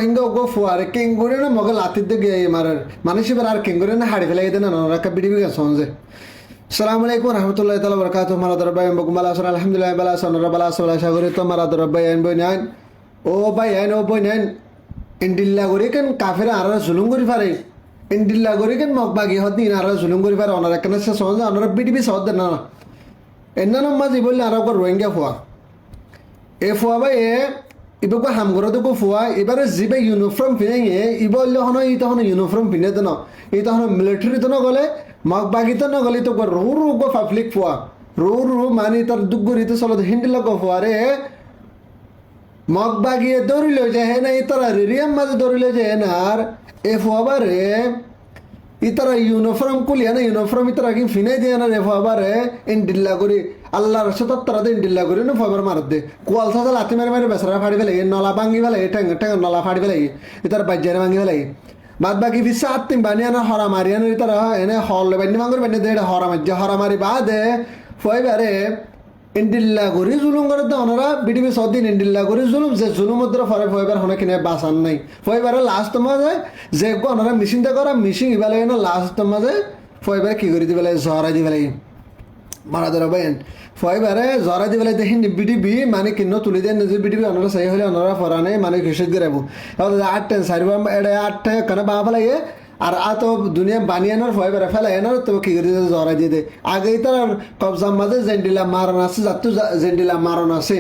রোহিঙ্গা গো ফুয়ারে কেঙ্গুরে না মগে লাতির দিকে মারার মানুষ এবার আর কেঙ্গুরে না হাড়ি ফেলাই দেন না রাখা বিড়ি বিঘা সঞ্জে আসসালামু আলাইকুম রহমতুল্লাহ তাআলা বারাকাতুহু মারাদ রাব্বাই বকুম বালা আসর আলহামদুলিল্লাহ বালা আসর রাব্বালা আসর সাগরে তো মারাদ রাব্বাই আইন বই নাইন ও ভাই আইন ও বই নাইন ইন্ডিল্লা করে কেন কাফেরা আর জুলুম করি পারে ইন্ডিল্লা করে কেন মগবাগি হদ দিন আর জুলুম করি পারে অনারা কেন সে সঞ্জে অনারা বিড়ি বি সদ দেন না এন্না নমাজি বললে আর রোহিঙ্গা ফুয়া এ ফুয়া ভাই এ ইবক হামগর তো ফুয়া এবারে যিবে ইউনিফর্ম পিনে ইব হন ই তখন ইউনিফর্ম পিনে তো ই তখন মিলিটারি তো নগলে মগ বাগিতে নগলে তো রু রু গো পাবলিক ফুয়া রু রু মানে তার দুগুরিতে চলো হিন্দিল গো ফুয়ারে মগ বাগিয়ে দৌড়িল যে হে না ইতারা রিয়াম মাঝে দৌড়িল যে হে না আর এ ফুয়াবারে ইতারা ইউনিফর্ম কুলিয়া না ইউনিফর্ম ইতারা কি ফিনাই দিয়ে না রে ফুয়াবারে ইন্ডিল্লা করি আল্লাহর সাথে তারা দিন ডিল্লা করি না ফবার মার দে কোয়াল সাথে লাথি মেরে মেরে বেসরা ফাড়ি ফেলে নলা ভাঙ্গি ফেলে ঠেঙ্গ ঠেঙ্গ নলা ফাড়ি ফেলে ইতার বাজ্যারে ভাঙ্গি ফেলে বাদ বাকি বিশ্ব আত্মিম বানিয়ে না হরা মারিয়া না তারা এনে হল বানি মাঙ্গর বানি দে হরা মাজ্জা হরা মারি বাদে ফয়বারে ইন্ডিল্লা করি জুলুম করে তো ওনারা বিডিবি সদিন ইন্ডিল্লা করি জুলুম যে জুলুমদ্র ফরে ফয়বার হনে কিনে বাসান নাই ফয়বারে লাস্ট মাঝে যে ওনারা মিশিংটা করা মিশিং ইবালে না লাস্ট মাঝে ফয়বার কি করে দিবে জহরা দিবে মারা ধরা বাইন ফয়বারে জরা দি বেলায় দেখি বিডিবি মানে কিন্ন তুলি দেন যে বিডিবি ওনারা সেই হলে ওনারা ফরানে মানে ঘুষিত গেরাবো আটটা সারিবা এটা আটটা কেন বা ফেলাই আর তো দুনিয়া বানিয়ানোর ফয়বারে ফেলাই না তো কি করে জরা দিয়ে দে আগেই তার কবজার মাঝে জেন্ডিলা মারণ আছে যাতো জেন্ডিলা মারণ আছে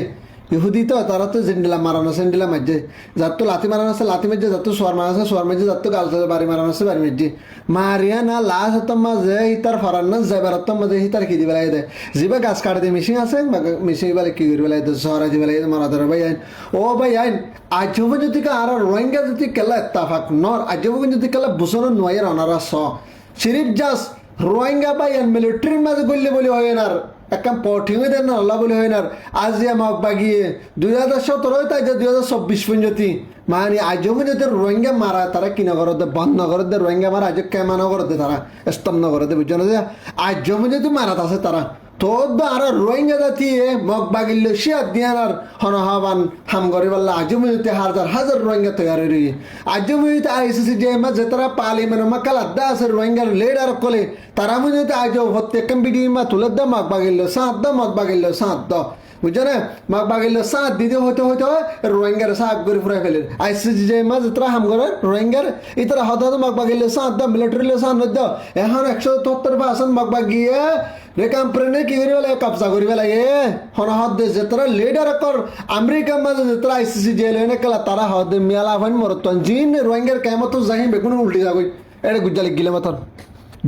ইহুদি তো তারা তো জেন্ডিলা মারানো আছে জেন্ডিলা মাঝে যার তো লাথি মারানো আছে লাথি মাঝে যার তো সোয়ার মারা আছে সোয়ার মাঝে যার তো গাল বাড়ি মারানো আছে বাড়ি মাঝে মারিয়া না লাশ হতাম মাঝে হিতার ফরান না যাইবার হতাম মাঝে হিতার কি দিবে দেয় যিবা গাছ কাটে দিয়ে মিশিং আছে মিশিং বেলা কি করবে দেয় শহরে দিবে মারা ধরে ভাই আইন ও ভাই আইন আজব যদি আর রোহিঙ্গা যদি কেলা এত্তাফাক নর আজব যদি কেলা বুঝানো নয় ওনারা সিরিফ জাস্ট রোহিঙ্গা ভাই আইন মিলিটারির মাঝে করলে বলে হয় না একদম পঠিয়ে দেন না আল্লাহ বলে হয় না আজ আমাক বাগিয়ে 2017 তাই যে 2024 পর্যন্ত মানে আজও যদি রোহিঙ্গা মারা তারা কিনা করতে বন্ধ করতে রোহিঙ্গা মারা আজ কেমন করতে তারা স্তম্ভ করতে বুঝছো না যে আজও যদি মারাত আছে তারা তোদ আর রোহিঙ্গা জাতি মগ বাগিল শিয়ার দিয়ান আর হনহাবান হাম করে বললা আজও যদি হাজার হাজার রোহিঙ্গা তৈরি রই আজও যদি আইসিসি যে মাঝে তারা পালি মানে মাকাল আড্ডা আছে রোহিঙ্গার লেডার কলে তারা মধ্যে আজও হত্যা কম্পিটি মা তুলে দাও মগ বাগিল সাত দাও মগ বাগিল সাত দাও বুঝছো না মগ বাগিল সাত দিতে হতে হতে রোহিঙ্গার সাত করে ফুরাই ফেলে আইসিসি যে মাঝে তারা হাম করে রোহিঙ্গার ইতারা হতে হতে মগ বাগিল সাত দাও মিলিটারি সাত দাও এখন 173% মগ বাগিয়ে রেকাম প্রেনে কি করি বেলা কবজা করি বেলা হদ দে যেতরা লিডার কর আমেরিকা মাঝে যেতরা আইসিসি জেল হয় না কেলা তারা হদ মেলা হয় মরতন জিন রোহিঙ্গার কেমত যাই বেগুন উল্টি যাবই এটা গুজ্জা লিখিলে মতন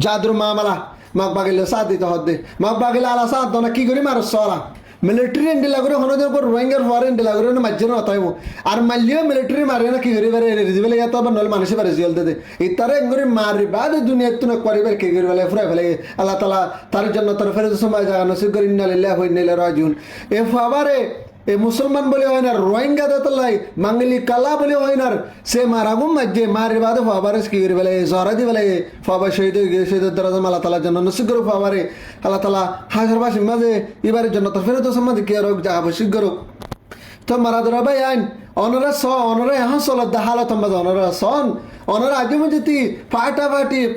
জাদুর মামালা মাক বাগিলে সাথ দিতে হদ দে মাক বাগিলে আলা সাথ না কি করি মার সরা মিলিটারি এন্ডিলা করে হনদের উপর রোহিঙ্গার ফর এন্ডিলা করে মাঝে না হতাইব আর মারলিও মিলিটারি মারে না কি করি বারে রিজিবেলে গেত আবার নল মানুষে বারে জিয়াল দে ইতারে এঙ্গরি মারি বাদ দুনিয়া তুনে করিবার কি করি বেলে ফুরাই ফেলে আল্লাহ তাআলা তার জন্য তার ফেরত সময় জায়গা নসিব করি ইন্না লিল্লাহি ওয়া ইন্না ইলাইহি রাজিউন এ ফাবারে এ মুসলমান বলে হয় না রোহিঙ্গা দতলাই মাঙ্গলি কালা বলে হয় না সে মারাগুম মাঝে মারি বাদে ফাবারে কি করি বেলে জহরা দি বেলে ফাবা শহীদ শহীদের দরজা আল্লাহ তাআলার জন্য নসিব করো ফাবারে আল্লাহ তাআলা হাজার বাসি মাঝে এবারে জন্য তার ফেরত সময় কি আর যা আবশ্যক করো তো মারা ধরা ভাই আইন অনরা অনরা এখন চলত হালত মাঝে অনরা সন অনরা আজও যদি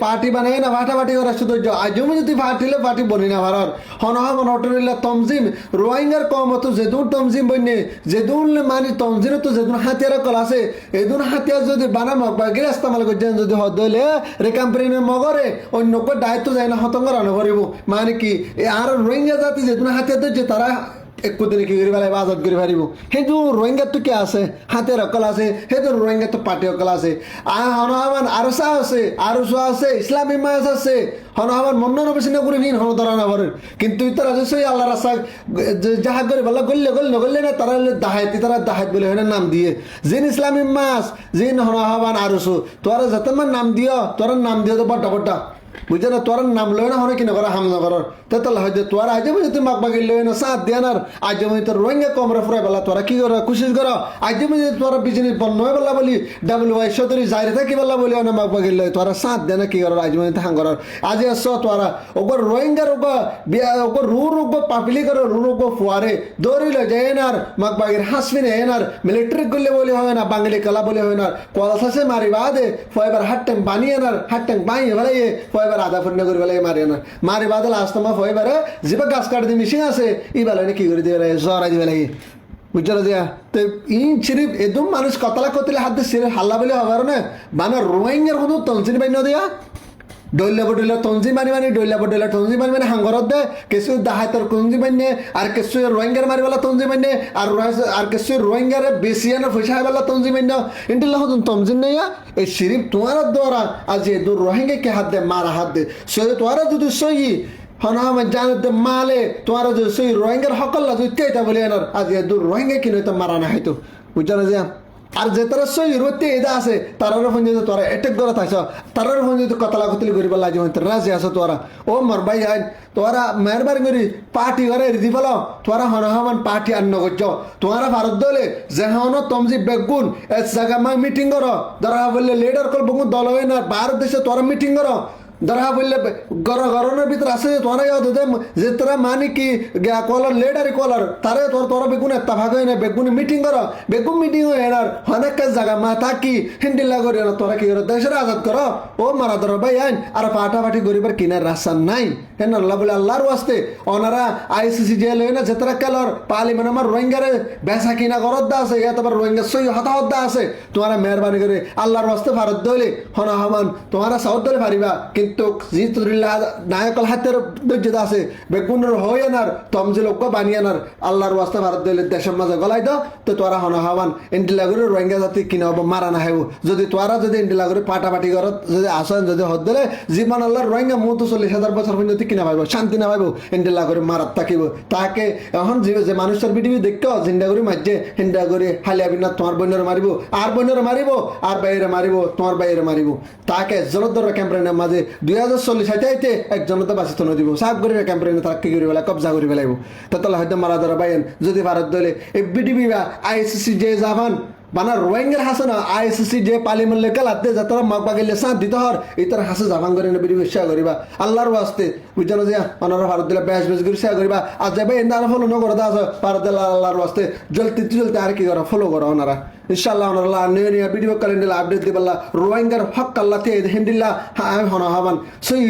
পার্টি বানায় না ফাটাফাটি করা শুধু আজও যদি ফাটিলে পার্টি বনি না ভারত হনহা মনটরিল্লা তমজিম রোহিঙ্গার কম হতো যেদুন তমজিম বন্যে যেদুন মানে তমজিম তো যেদুন হাতিয়ার কল আছে এদুন হাতিয়ার যদি বানানো বা গিরাস্তামাল করছেন যদি হদলে রেকাম্পেরিনের মগরে অন্য দায়িত্ব যায় না হতঙ্গ রান্না করিব মানে কি আর রোহিঙ্গা জাতি যেদুন হাতিয়ার যে তারা একটু দিনে কি করি বেলায় আজাদ করে পারিব সেইটো রোহিঙ্গার তো কে আছে হাতের অকল আছে সেইটো রোহিঙ্গার তো পার্টি অকল আছে হনহামান আরো চা আছে আরো চা আছে ইসলামী মাছ আছে হনহামান মন্ন নবেশি নকরি ভিন হন ধরা না ভরের কিন্তু তারা যে আল্লাহ রাস্তা যাহা করে বলা গল্লে না তারা দাহাইতি তারা দাহাইত বলে হয় নাম দিয়ে জিন ইসলামী মাছ জিন হনহামান আরো চো তোরা যতমান নাম দিও তোরা নাম দিও তো বড্ডা বুঝছে না তোর নাম লয় না হনে কিনা করা হামনগরের তেতলা হয়তো তোর আজে বুঝে তুই মাক বাগির লয় না সাথ দিয়ে না আজে বুঝে তোর রোহিঙ্গা কমরে ফুরাই বেলা তোরা কি করো কোশিশ করো আজে বুঝে তোরা বিজনেস বন্ধ হয়ে বেলা বলি WY সতরি যাই থাকি বেলা বলি অনেক মাক বাগির লয় তোরা সাথ দিয়ে না কি করো আজে বুঝে হাঙ্গর আজ আসছো তোরা ওগর রোহিঙ্গার ওগর রুগ পাপিলি করো রুগ ফুয়ারে দৌড়ি লয় যায় না মাক বাগির হাসবি না এনার মিলিটারি করলে বলি হয় না বাঙালি কলা বলি হয় না কলাশাসে মারি বাদে ফয়বার হাট ট্যাঙ্ক বানিয়ে না হাট ট্যাঙ্ক বানিয়ে বেলাই ফয়বার আধা ফুট করে বেলাই মারি না মারি বাদে লাস্ট তোমার ফয়বারে জিবা গাছ কাটি দিয়ে মিশিং আছে ই বেলা কি করে দিয়ে বেলাই জরা দিয়ে বেলাই বুঝলো দিয়া তো ই সিরিফ একদম মানুষ কতলা কতলে হাত দিয়ে সিরিফ হাল্লা বলে হবে না মানে রোহিঙ্গার কোনো তনসিল বাইন দিয়া ডইলা বডইলা তঞ্জি মানি ডইলা বডইলা তঞ্জি মানি হাঙ্গরত দে কিছু দাহাইতর তঞ্জি মানি আর কিছু রোহিঙ্গার মারিবেলা তঞ্জি মানি আর কিছু রোহিঙ্গার বেসিয়ানা ফসাই বেলা তঞ্জি মানি ইন্টিল্লাহ তঞ্জি নেই এই সিরিফ তোমার দ্বারা আজ দূর রোহিঙ্গা কে হাত দে মারা হাত দে সে তোমার যদি সই হন জানতে মালে তোমার যদি সই রোহিঙ্গার হকল্লা যদি তেটা বলে আনার আজ দূর রোহিঙ্গা কিনে তো মারা না হয়তো বুঝলো যে আর যে তারা সই রতে এদা আছে তারার ফোন যদি তোরা এটেক ধরা থাকছ তারার ফোন যদি কতলা কতলি করি বলা জীবন রাজি আছো তোরা ও মার ভাই আইন তোরা মেহরবানি করি পার্টি ঘরে রিদি ফেল তোরা হনহমান পার্টি আন্ন করছ তোরা ভারত দলে যেহন তমজি বেগুন এক জায়গা মা মিটিং করো ধরা বললে লিডার কল বগুন দল হয় না ভারত দেশে তোরা মিটিং করো ধরা বললে গরমের ভিতরে আছে তোরা যে তোরা মানে কি কলার লেডারি কলার তারে তোরা বেগুন একটা ভাগ হয় না বেগুনি মিটিং করো বেগুন মিটিং হয়ে এনার অনেক জায়গা মা থাকি হিন্দিল্লা করি না তোরা কি করো দেশের আজাদ করো ও মারা ধরো ভাই আইন আর পাঠাপাঠি গরিবের কিনার রাস্তা নাই হেন আল্লাহ বলে আল্লাহর ওয়াস্তে ওনারা ICC জেল হয় না যেতারা কেলর পার্লিমেন্ট আমার রোহিঙ্গারে বেচা কিনা করত দা আছে তোমার রোহিঙ্গা সই হতাহত দা আছে তোমরা মেহরবানি করে আল্লাহর ওয়াস্তে ভারত দলে হন হমান তোমরা সাউথ দলে পারিবা কিন্তু জিতুল্লাহ নায়কল হাতের দৈর্যতা আছে বেগুনের হয়ে আনার তমজি লোক বানিয়ে আনার আল্লাহর ওয়াস্তে ভারত দলে দেশের মাঝে গলাই দাও তো তোরা হন হমান ইন্ডিলা করে রোহিঙ্গা জাতি কিনা হবো মারা না হেব যদি তোরা যদি ইন্ডিলা করে পাটাপাটি করত যদি আসেন যদি হত দিলে জীবন আল্লাহর রোহিঙ্গা মতো 40,000 বছর পর্যন্ত কিনা পাইব শান্তি না পাইব ইন্ডিলা করে মারাত থাকিব তাকে এখন যে মানুষের পৃথিবী দেখতো জিন্দা করে মারছে হিন্দা করে হালিয়াবি না তোমার বন্যরে মারিব আর বন্যরে মারিব আর বাইরে মারিব তোমার বাইরে মারিব তাকে জনদর ক্যাম্পেইনের মাঝে 2040 হাইতে এক জনতা বাঁচিত নদীব সাফ করে ক্যাম্পেইনে তারা কি করে বেলা কবজা করে বেলাইব তাহলে হয়তো মারা ধরা বাইন যদি ভারত দলে FBTB বা ICC যে যাবান বানা রোহিঙ্গার হাসে না ICC যে পার্লিমেন্ট লেকাল হাতে যাতারা মাক বাগিলে সাঁত দিতে হর ইতার হাসে জাবান করে না বিড়ি বেশা করিবা আল্লাহর ওয়াস্তে বুঝলো যে ওনারা ভারত দিলে বেশ বেশ করে শেয়ার করিবা আর যাবে এন্দা ফলো ন করে দাস ভারত দিলে আল্লাহর ওয়াস্তে জ্বলতে আর কি করো ফলো করো ওনারা ইনশাআল্লাহ ওনারা নিয়ে ভিডিও ক্যালেন্ডার আপডেট দিবাল্লা রোহিঙ্গার হক আল্লাহ তে হিন্দিল্লা হ্যাঁ হনা হবান সই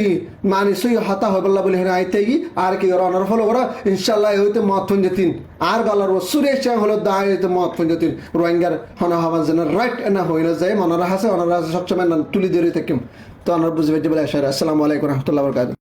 মানে সই হতা হবল্লা বলে হেনা আইতে আর কি করো ওনারা ফলো করো ইনশাআল্লাহ হইতে মত ফঞ্জতিন আর গালার সুরেশ হলো দা হইতে মত ফঞ্জতিন রোহিঙ্গার হনা হবান যেন রাইট না হইলে যায় ওনারা হাসে সবসময় তুলি ধরে থাকিম তো ওনারা বুঝবে বলে আসসালামু আলাইকুম রহমতুল্লাহ বরকাত